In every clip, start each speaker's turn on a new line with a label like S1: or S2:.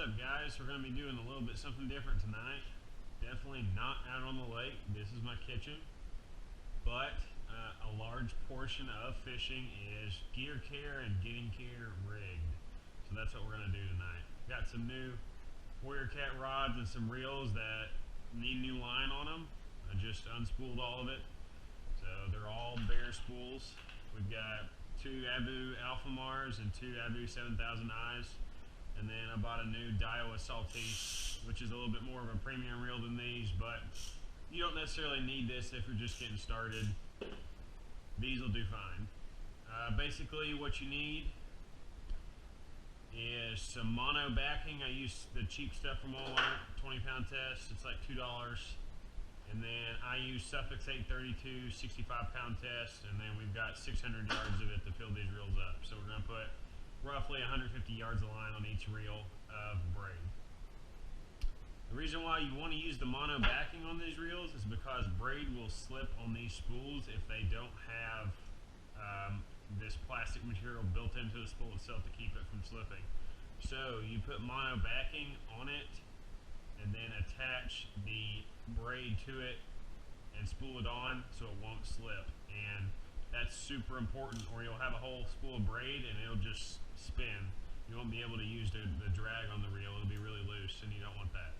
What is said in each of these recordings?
S1: up, guys? We're going to be doing a little bit something different tonight. Definitely not out on the lake. This is my kitchen. But a large portion of fishing is gear care and getting gear rigged. So that's what we're going to do tonight. Got some new Warrior Cat rods and some reels that need new line on them. I just unspooled all of it. So they're all bare spools. We've got 2 Abu Alpha Mars and 2 Abu 7000 Eyes. And then I bought a new Daiwa Saltese, which is a little bit more of a premium reel than these, but you don't necessarily need this if you're just getting started. These will do fine. Basically what you need is some mono backing. I use the cheap stuff from Walmart, 20-pound test. It's like $2. And then I use Suffix 832, 65-pound test, and then we've got 600 yards of it to fill these reels up. So we're gonna put roughly 150 yards of line on each reel of braid. The reason why you want to use the mono backing on these reels is because braid will slip on these spools if they don't have this plastic material built into the spool itself to keep it from slipping. So you put mono backing on it and then attach the braid to it and spool it on so it won't slip. And that's super important, or you'll have a whole spool of braid and it'll just spin. You won't be able to use the drag on the reel. It'll be really loose and you don't want that.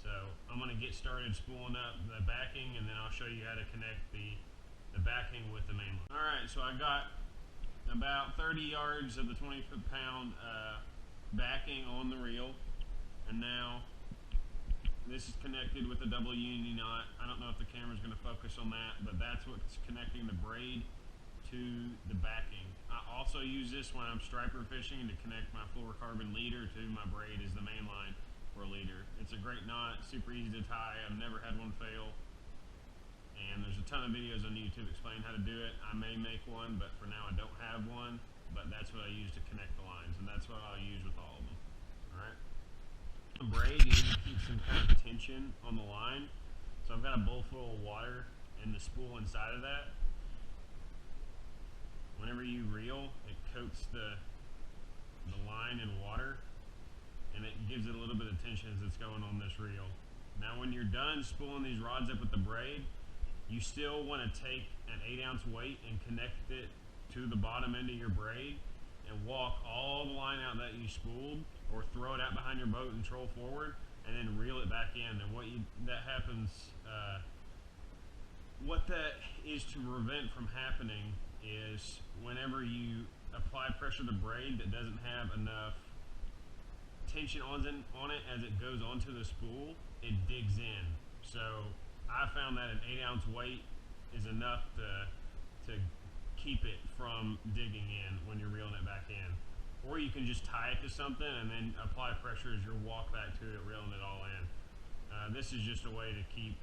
S1: So I'm going to get started spooling up the backing, and then I'll show you how to connect the backing with the main line. Alright, so I got about 30 yards of the 20-pound backing on the reel, and now this is connected with a double uni knot. I don't know if the camera's going to focus on that, but that's what's connecting the braid to the backing. I also use this when I'm striper fishing to connect my fluorocarbon leader to my braid as the main line for a leader. It's a great knot, super easy to tie. I've never had one fail. And there's a ton of videos on YouTube explaining how to do it. I may make one, but for now I don't have one. But that's what I use to connect the lines, and that's what I'll use with all of them. Alright. The braid, you need to keep some kind of tension on the line. So I've got a bowl full of water and the spool inside of that. Whenever you reel, it coats the line in water, and it gives it a little bit of tension as it's going on this reel. Now when you're done spooling these rods up with the braid, you still want to take an 8-ounce weight and connect it to the bottom end of your braid and walk all the line out that you spooled, or throw it out behind your boat and troll forward, and then reel it back in. And what that is to prevent from happening is whenever you apply pressure to braid that doesn't have enough tension on it as it goes onto the spool, it digs in. So I found that an 8-ounce weight is enough to keep it from digging in when you're reeling it back in. Or you can just tie it to something and then apply pressure as you walk back to it, reeling it all in. This is just a way to keep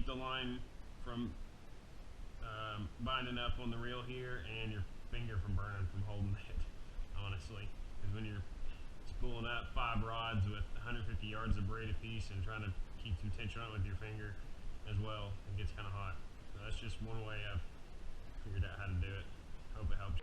S1: the line from binding up on the reel here, and your finger from burning from holding it, honestly. Because when you're spooling up 5 rods with 150 yards of braid a piece and trying to keep some tension on it with your finger as well, it gets kind of hot. So that's just one way I've figured out how to do it. Hope it helps.